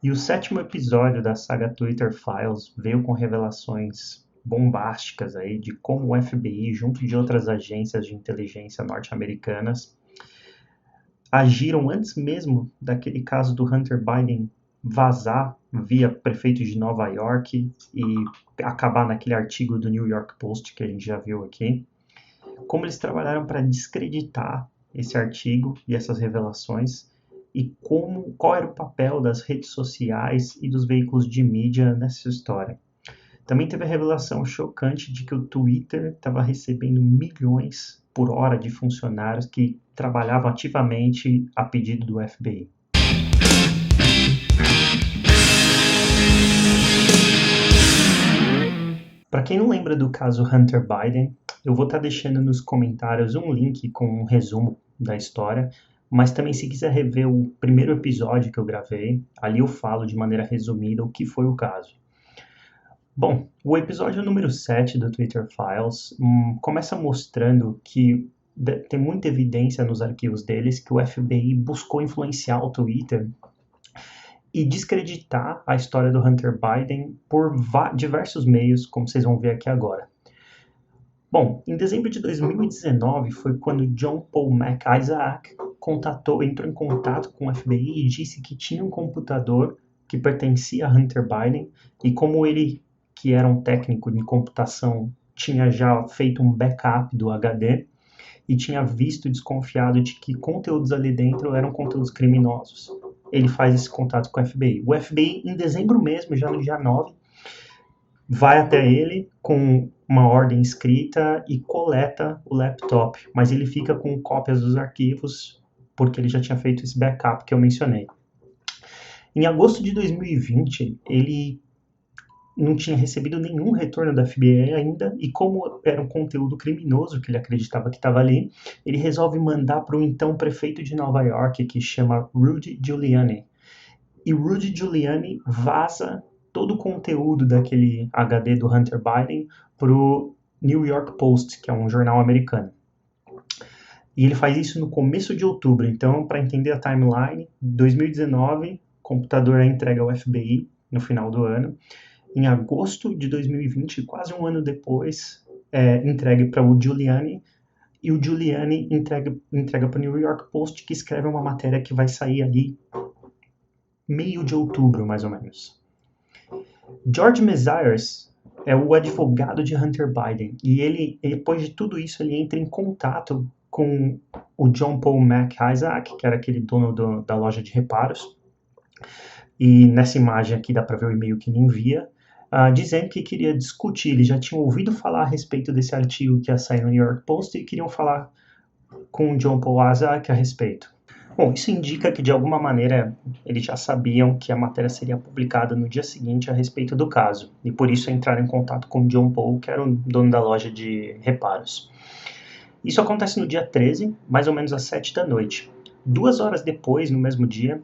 E o sétimo episódio da saga Twitter Files veio com revelações bombásticas aí de como o FBI, junto de outras agências de inteligência norte-americanas, agiram antes mesmo daquele caso do Hunter Biden vazar via prefeito de Nova York e acabar naquele artigo do New York Post que a gente já viu aqui. Como eles trabalharam para descreditar esse artigo e essas revelações e qual era o papel das redes sociais e dos veículos de mídia nessa história. Também teve a revelação chocante de que o Twitter estava recebendo milhões por hora de funcionários que trabalhavam ativamente a pedido do FBI. Para quem não lembra do caso Hunter Biden, eu vou estar deixando nos comentários um link com um resumo da história, mas também se quiser rever o primeiro episódio que eu gravei, ali eu falo de maneira resumida o que foi o caso. Bom, o episódio número 7 do Twitter Files começa mostrando que tem muita evidência nos arquivos deles que o FBI buscou influenciar o Twitter e descreditar a história do Hunter Biden por diversos meios, como vocês vão ver aqui agora. Bom, em dezembro de 2019 foi quando John Paul MacIsaac entrou em contato com o FBI e disse que tinha um computador que pertencia a Hunter Biden e como ele, que era um técnico de computação, tinha já feito um backup do HD e tinha visto e desconfiado de que conteúdos ali dentro eram conteúdos criminosos. Ele faz esse contato com o FBI. O FBI, em dezembro mesmo, já no dia 9, vai até ele com uma ordem escrita e coleta o laptop, mas ele fica com cópias dos arquivos porque ele já tinha feito esse backup que eu mencionei. Em agosto de 2020, ele não tinha recebido nenhum retorno da FBI ainda, e como era um conteúdo criminoso que ele acreditava que estava ali, ele resolve mandar para o então prefeito de Nova York, que chama Rudy Giuliani. E Rudy Giuliani vaza todo o conteúdo daquele HD do Hunter Biden para o New York Post, que é um jornal americano. E ele faz isso no começo de outubro, então, para entender a timeline, 2019, o computador é entregue ao FBI no final do ano. Em agosto de 2020, quase um ano depois, entregue para o Giuliani, e o Giuliani entrega para o New York Post, que escreve uma matéria que vai sair ali meio de outubro, mais ou menos. George Mesires é o advogado de Hunter Biden, e ele, depois de tudo isso, ele entra em contato com o John Paul MacIsaac, que era aquele dono da loja de reparos, e nessa imagem aqui dá para ver o e-mail que ele envia, dizendo que queria discutir. Eles já tinham ouvido falar a respeito desse artigo que ia sair no New York Post e queriam falar com o John Paul Isaac a respeito. Bom, isso indica que de alguma maneira eles já sabiam que a matéria seria publicada no dia seguinte a respeito do caso, e por isso entraram em contato com o John Paul, que era o dono da loja de reparos. Isso acontece no dia 13, mais ou menos às 7 da noite. 2 horas depois, no mesmo dia,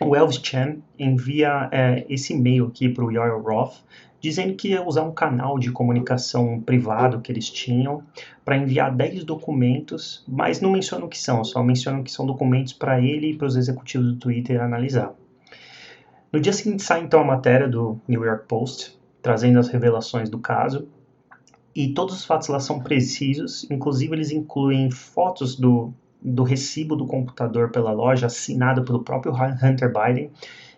o Elvis Chen envia esse e-mail aqui para o Yoel Roth, dizendo que ia usar um canal de comunicação privado que eles tinham para enviar 10 documentos, mas não mencionam o que são, só mencionam que são documentos para ele e para os executivos do Twitter analisar. No dia seguinte sai então a matéria do New York Post, trazendo as revelações do caso, e todos os fatos lá são precisos, inclusive eles incluem fotos do recibo do computador pela loja, assinado pelo próprio Hunter Biden,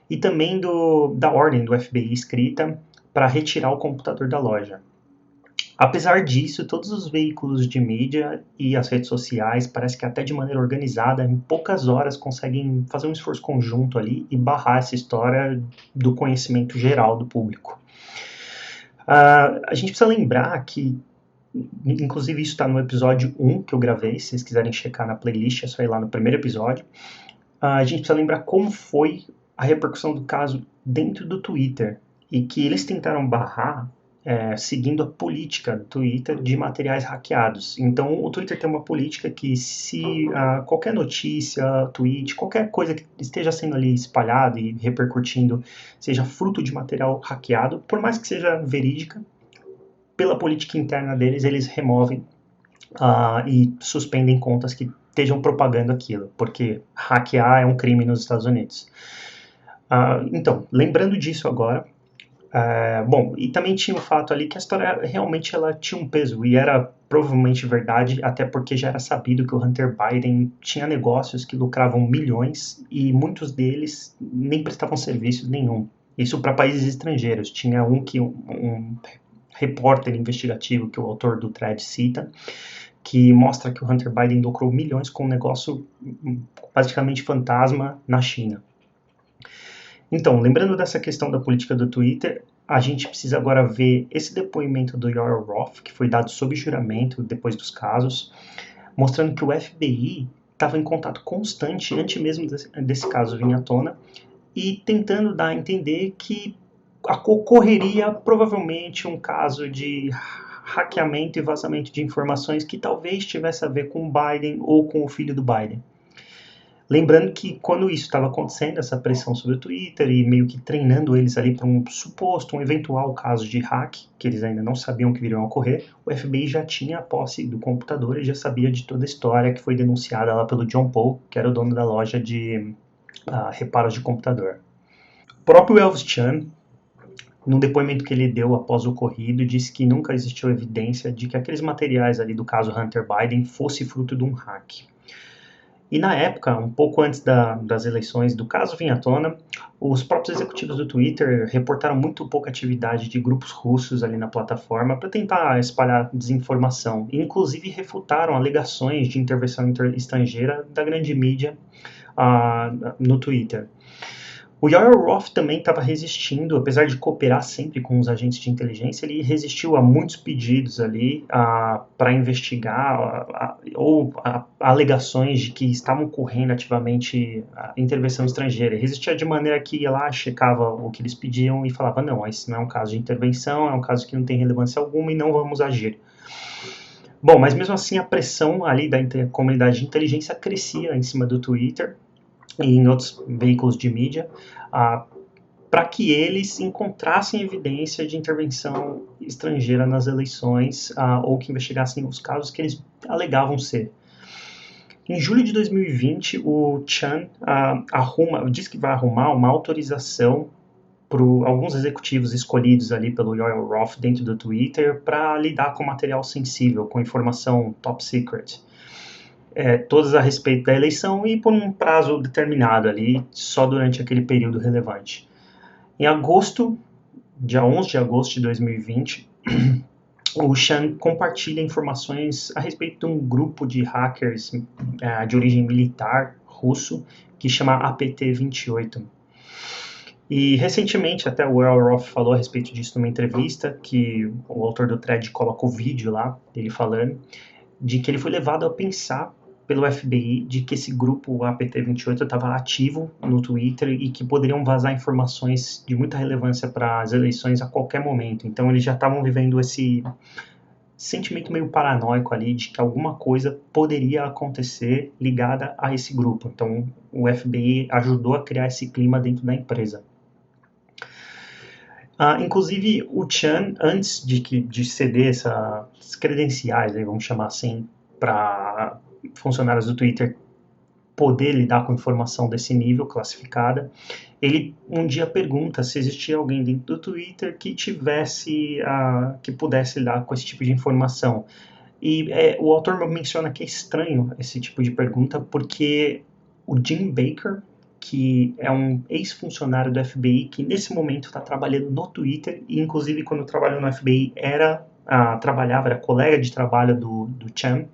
e também da ordem do FBI escrita para retirar o computador da loja. Apesar disso, todos os veículos de mídia e as redes sociais, parece que até de maneira organizada, em poucas horas conseguem fazer um esforço conjunto ali e barrar essa história do conhecimento geral do público. A gente precisa lembrar que, inclusive isso está no episódio 1 que eu gravei, se vocês quiserem checar na playlist, é só ir lá no primeiro episódio. A gente precisa lembrar como foi a repercussão do caso dentro do Twitter, e que eles tentaram barrar seguindo a política do Twitter de materiais hackeados. Então o Twitter tem uma política que se qualquer notícia, tweet, qualquer coisa que esteja sendo ali espalhada e repercutindo seja fruto de material hackeado, por mais que seja verídica, pela política interna deles, eles removem e suspendem contas que estejam propagando aquilo, porque hackear é um crime nos Estados Unidos. Então, lembrando disso agora, bom, e também tinha o fato ali que a história realmente ela tinha um peso e era provavelmente verdade, até porque já era sabido que o Hunter Biden tinha negócios que lucravam milhões e muitos deles nem prestavam serviço nenhum. Isso para países estrangeiros. Tinha um repórter investigativo que o autor do thread cita, que mostra que o Hunter Biden lucrou milhões com um negócio basicamente fantasma na China. Então, lembrando dessa questão da política do Twitter, a gente precisa agora ver esse depoimento do Yoel Roth, que foi dado sob juramento depois dos casos, mostrando que o FBI estava em contato constante antes mesmo desse caso vir à tona e tentando dar a entender que ocorreria provavelmente um caso de hackeamento e vazamento de informações que talvez tivesse a ver com o Biden ou com o filho do Biden. Lembrando que quando isso estava acontecendo, essa pressão sobre o Twitter e meio que treinando eles ali para um eventual caso de hack, que eles ainda não sabiam que viriam a ocorrer, o FBI já tinha a posse do computador e já sabia de toda a história que foi denunciada lá pelo John Paul, que era o dono da loja de reparos de computador. O próprio Elvis Chan, num depoimento que ele deu após o ocorrido, disse que nunca existiu evidência de que aqueles materiais ali do caso Hunter Biden fosse fruto de um hack. E na época, um pouco antes das eleições do caso vinha à tona, os próprios executivos do Twitter reportaram muito pouca atividade de grupos russos ali na plataforma para tentar espalhar desinformação, e inclusive refutaram alegações de intervenção estrangeira da grande mídia no Twitter. O Yoel Roth também estava resistindo, apesar de cooperar sempre com os agentes de inteligência, ele resistiu a muitos pedidos ali para investigar ou alegações de que estavam ocorrendo ativamente a intervenção estrangeira. Ele resistia de maneira que ia lá, checava o que eles pediam e falava, não, esse não é um caso de intervenção, é um caso que não tem relevância alguma e não vamos agir. Bom, mas mesmo assim a pressão ali da comunidade de inteligência crescia em cima do Twitter e em outros veículos de mídia, para que eles encontrassem evidência de intervenção estrangeira nas eleições ou que investigassem os casos que eles alegavam ser. Em julho de 2020, o Chan diz que vai arrumar uma autorização para alguns executivos escolhidos ali pelo Yoel Roth dentro do Twitter para lidar com material sensível, com informação top secret. Todas a respeito da eleição e por um prazo determinado ali, só durante aquele período relevante. Em agosto, dia 11 de agosto de 2020, o Chan compartilha informações a respeito de um grupo de hackers de origem militar russo que chama APT-28. E recentemente até o Yoel Roth falou a respeito disso numa entrevista, que o autor do thread coloca o vídeo lá, dele falando, de que ele foi levado a pensar pelo FBI de que esse grupo, o APT-28, estava ativo no Twitter e que poderiam vazar informações de muita relevância para as eleições a qualquer momento. Então eles já estavam vivendo esse sentimento meio paranoico ali de que alguma coisa poderia acontecer ligada a esse grupo. Então o FBI ajudou a criar esse clima dentro da empresa. Inclusive o Chan, antes de ceder essas credenciais, vamos chamar assim, para funcionários do Twitter poder lidar com informação desse nível classificada, ele um dia pergunta se existia alguém dentro do Twitter que que pudesse lidar com esse tipo de informação. E o autor menciona que é estranho esse tipo de pergunta porque o Jim Baker, que é um ex-funcionário do FBI que nesse momento está trabalhando no Twitter e inclusive quando trabalhou no FBI era colega de trabalho do Chan,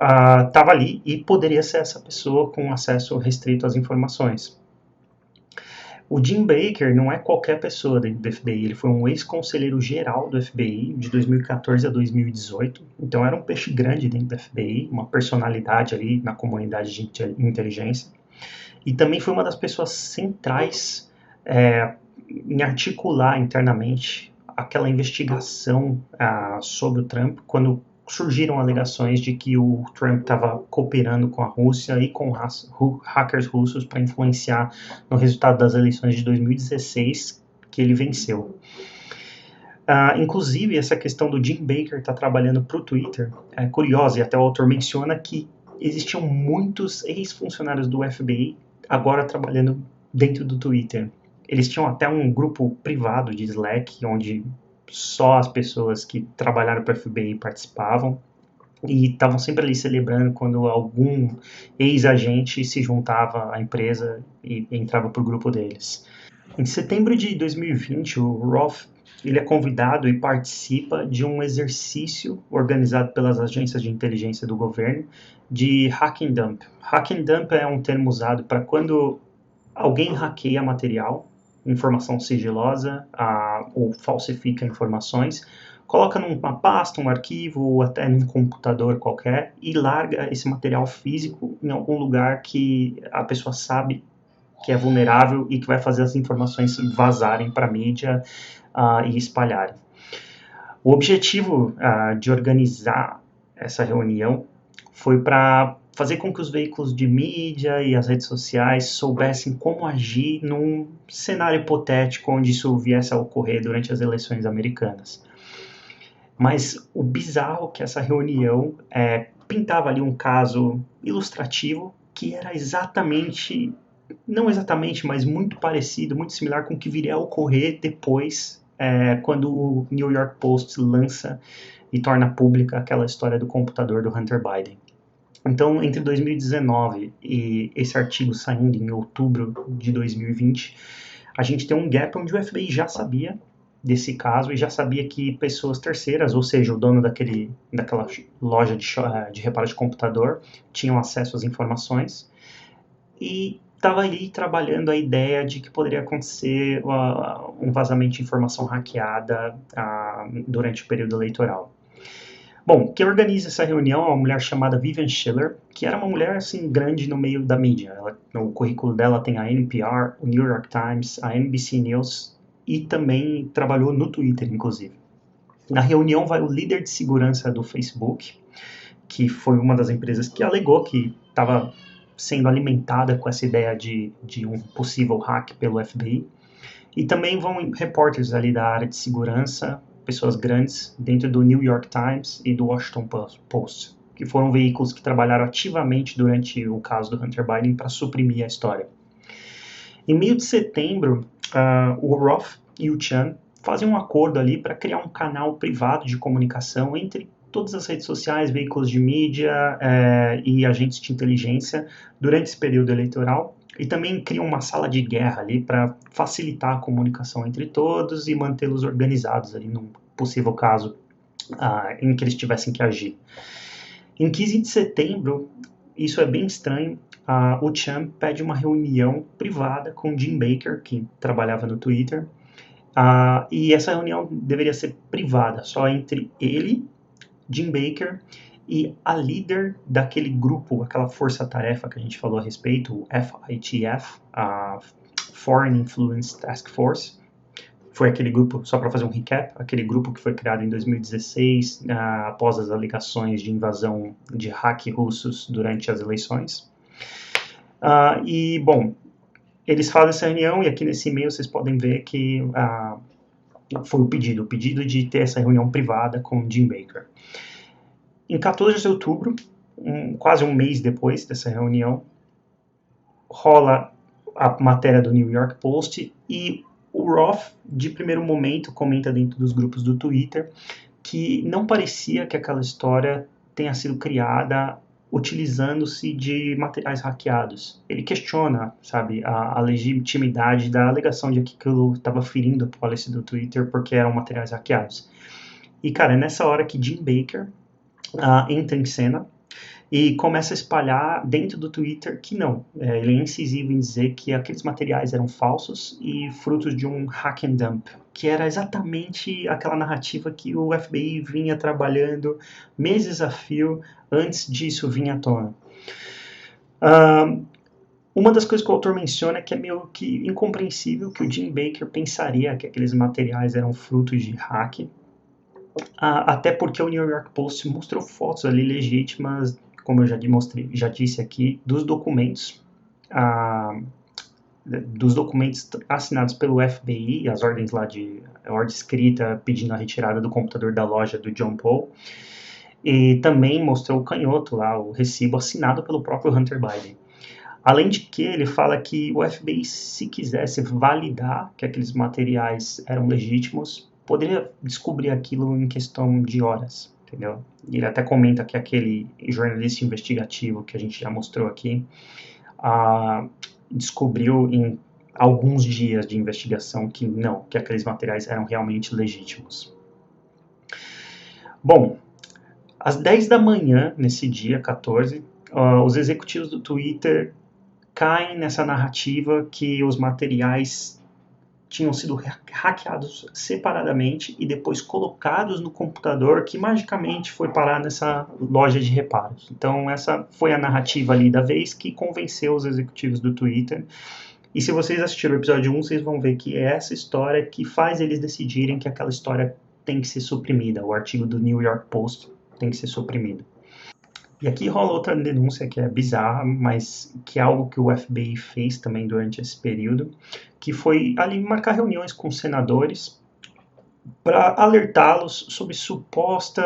estava ali e poderia ser essa pessoa com acesso restrito às informações. O Jim Baker não é qualquer pessoa dentro do FBI, ele foi um ex-conselheiro geral do FBI de 2014 a 2018, então era um peixe grande dentro do FBI, uma personalidade ali na comunidade de inteligência, e também foi uma das pessoas centrais em articular internamente aquela investigação sobre o Trump, quando surgiram alegações de que o Trump estava cooperando com a Rússia e com hackers russos para influenciar no resultado das eleições de 2016 que ele venceu. Inclusive, essa questão do Jim Baker estar trabalhando para o Twitter é curiosa, e até o autor menciona que existiam muitos ex-funcionários do FBI agora trabalhando dentro do Twitter. Eles tinham até um grupo privado de Slack, onde só as pessoas que trabalharam para o FBI participavam, e estavam sempre ali celebrando quando algum ex-agente se juntava à empresa e entrava para o grupo deles. Em setembro de 2020, o Roth ele é convidado e participa de um exercício organizado pelas agências de inteligência do governo de hack and dump. Hack and dump é um termo usado para quando alguém hackeia material, informação sigilosa, ou falsifica informações, coloca numa pasta, um arquivo ou até num computador qualquer e larga esse material físico em algum lugar que a pessoa sabe que é vulnerável e que vai fazer as informações vazarem para a mídia e espalharem. O objetivo de organizar essa reunião foi para fazer com que os veículos de mídia e as redes sociais soubessem como agir num cenário hipotético onde isso viesse a ocorrer durante as eleições americanas. Mas o bizarro é que essa reunião pintava ali um caso ilustrativo que era exatamente, não exatamente, mas muito parecido, muito similar com o que viria a ocorrer depois, quando o New York Post lança e torna pública aquela história do computador do Hunter Biden. Então, entre 2019 e esse artigo saindo em outubro de 2020, a gente tem um gap onde o FBI já sabia desse caso e já sabia que pessoas terceiras, ou seja, o dono daquela loja de reparo de computador, tinham acesso às informações e estava ali trabalhando a ideia de que poderia acontecer um vazamento de informação hackeada durante o período eleitoral. Bom, quem organiza essa reunião é uma mulher chamada Vivian Schiller, que era uma mulher assim grande no meio da mídia. No currículo dela tem a NPR, o New York Times, a NBC News e também trabalhou no Twitter, inclusive. Na reunião vai o líder de segurança do Facebook, que foi uma das empresas que alegou que estava sendo alimentada com essa ideia de um possível hack pelo FBI. E também vão repórteres ali da área de segurança, pessoas grandes, dentro do New York Times e do Washington Post, que foram veículos que trabalharam ativamente durante o caso do Hunter Biden para suprimir a história. Em meio de setembro, o Roth e o Chan fazem um acordo ali para criar um canal privado de comunicação entre todas as redes sociais, veículos de mídia e agentes de inteligência durante esse período eleitoral, e também criam uma sala de guerra ali para facilitar a comunicação entre todos e mantê-los organizados ali num possível caso em que eles tivessem que agir. Em 15 de setembro, isso é bem estranho, o Chan pede uma reunião privada com Jim Baker, que trabalhava no Twitter, e essa reunião deveria ser privada, só entre ele, Jim Baker, e a líder daquele grupo, aquela força-tarefa que a gente falou a respeito, o FITF, a Foreign Influence Task Force. Foi aquele grupo, só para fazer um recap, aquele grupo que foi criado em 2016, após as alegações de invasão de hack russos durante as eleições. E, bom, eles fazem essa reunião e aqui nesse e-mail vocês podem ver que foi o pedido de ter essa reunião privada com Jim Baker. Em 14 de outubro, quase um mês depois dessa reunião, rola a matéria do New York Post e o Roth, de primeiro momento, comenta dentro dos grupos do Twitter que não parecia que aquela história tenha sido criada utilizando-se de materiais hackeados. Ele questiona, sabe, a legitimidade da alegação de que aquilo estava ferindo a policy do Twitter porque eram materiais hackeados. E, cara, é nessa hora que Jim Baker entra em cena e começa a espalhar dentro do Twitter que não. Ele é incisivo em dizer que aqueles materiais eram falsos e frutos de um hack and dump, que era exatamente aquela narrativa que o FBI vinha trabalhando meses a fio antes disso vir à tona. Uma das coisas que o autor menciona é que é meio que incompreensível que o Jim Baker pensaria que aqueles materiais eram frutos de hack, até porque o New York Post mostrou fotos ali legítimas, como eu já disse aqui, dos documentos assinados pelo FBI, as ordens lá a ordem escrita pedindo a retirada do computador da loja do John Paul, e também mostrou o canhoto lá, o recibo assinado pelo próprio Hunter Biden. Além de que ele fala que o FBI, se quisesse validar que aqueles materiais eram legítimos, poderia descobrir aquilo em questão de horas, entendeu? Ele até comenta que aquele jornalista investigativo que a gente já mostrou aqui descobriu em alguns dias de investigação que não, que aqueles materiais eram realmente legítimos. Bom, às 10 da manhã, nesse dia 14, os executivos do Twitter caem nessa narrativa que os materiais tinham sido hackeados separadamente e depois colocados no computador que magicamente foi parar nessa loja de reparos. Então essa foi a narrativa ali da vez que convenceu os executivos do Twitter. E se vocês assistiram o episódio 1, vocês vão ver que é essa história que faz eles decidirem que aquela história tem que ser suprimida. O artigo do New York Post tem que ser suprimido. E aqui rola outra denúncia que é bizarra, mas que é algo que o FBI fez também durante esse período, que foi ali marcar reuniões com senadores para alertá-los sobre suposto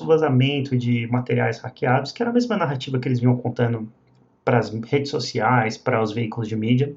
vazamento de materiais hackeados, que era a mesma narrativa que eles vinham contando para as redes sociais, para os veículos de mídia.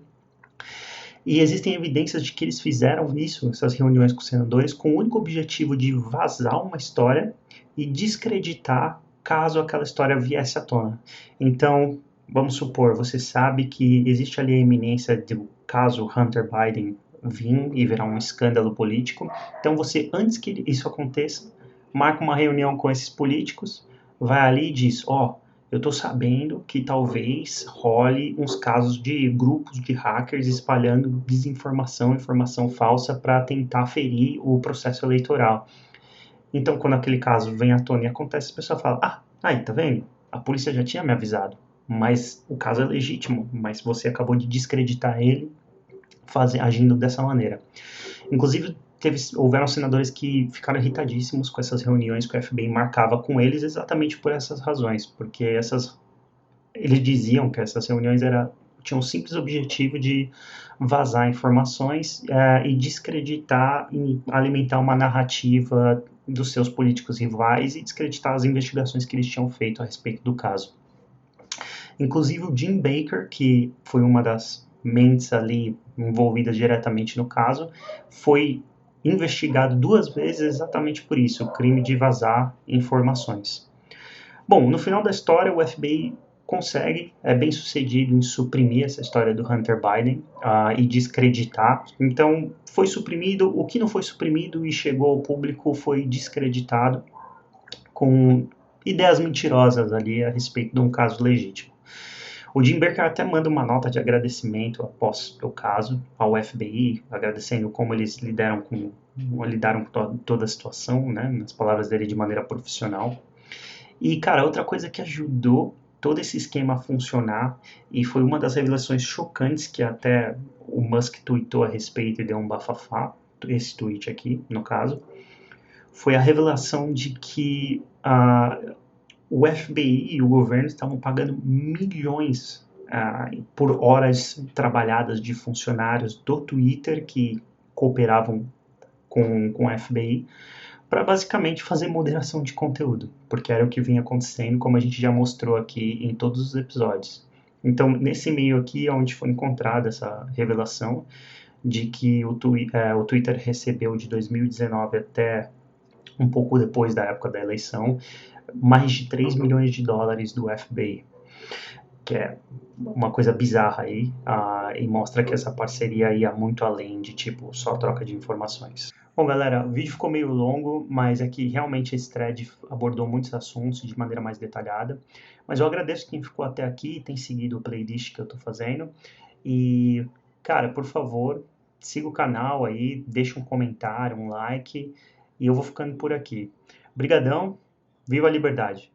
E existem evidências de que eles fizeram isso, essas reuniões com senadores, com o único objetivo de vazar uma história e descreditar caso aquela história viesse à tona. Então, vamos supor, você sabe que existe ali a iminência do caso Hunter Biden vir e virar um escândalo político. Então você, antes que isso aconteça, marca uma reunião com esses políticos, vai ali e diz, eu estou sabendo que talvez role uns casos de grupos de hackers espalhando desinformação, informação falsa para tentar ferir o processo eleitoral. Então, quando aquele caso vem à tona e acontece, a pessoa fala, aí, tá vendo? A polícia já tinha me avisado, mas o caso é legítimo, mas você acabou de descreditar ele agindo dessa maneira. Inclusive, houveram senadores que ficaram irritadíssimos com essas reuniões que o FBI marcava com eles exatamente por essas razões, porque eles diziam que essas reuniões tinham o simples objetivo de vazar informações e descreditar e alimentar uma narrativa dos seus políticos rivais e descreditar as investigações que eles tinham feito a respeito do caso. Inclusive o Jim Baker, que foi uma das mentes ali envolvidas diretamente no caso, foi investigado 2 vezes exatamente por isso, o crime de vazar informações. Bom, no final da história, o FBI consegue, é bem sucedido em suprimir essa história do Hunter Biden e descreditar. Então, foi suprimido, o que não foi suprimido e chegou ao público foi descreditado com ideias mentirosas ali a respeito de um caso legítimo. O Jim Baker até manda uma nota de agradecimento após o caso ao FBI, agradecendo como eles lidaram com toda a situação, né, nas palavras dele, de maneira profissional. E, cara, outra coisa que ajudou todo esse esquema a funcionar, e foi uma das revelações chocantes que até o Musk tweetou a respeito e deu um bafafá, esse tweet aqui, no caso, foi a revelação de que o FBI e o governo estavam pagando milhões por horas trabalhadas de funcionários do Twitter que cooperavam com o FBI, para basicamente fazer moderação de conteúdo, porque era o que vinha acontecendo, como a gente já mostrou aqui em todos os episódios. Então, nesse meio aqui é onde foi encontrada essa revelação de que o Twitter recebeu de 2019 até um pouco depois da época da eleição, mais de 3 milhões de dólares do FBI, que é uma coisa bizarra aí, e mostra que essa parceria ia muito além de, tipo, só troca de informações. Bom, galera, o vídeo ficou meio longo, mas é que realmente esse thread abordou muitos assuntos de maneira mais detalhada. Mas eu agradeço quem ficou até aqui e tem seguido o playlist que eu tô fazendo. E, cara, por favor, siga o canal aí, deixa um comentário, um like, e eu vou ficando por aqui. Brigadão, viva a liberdade!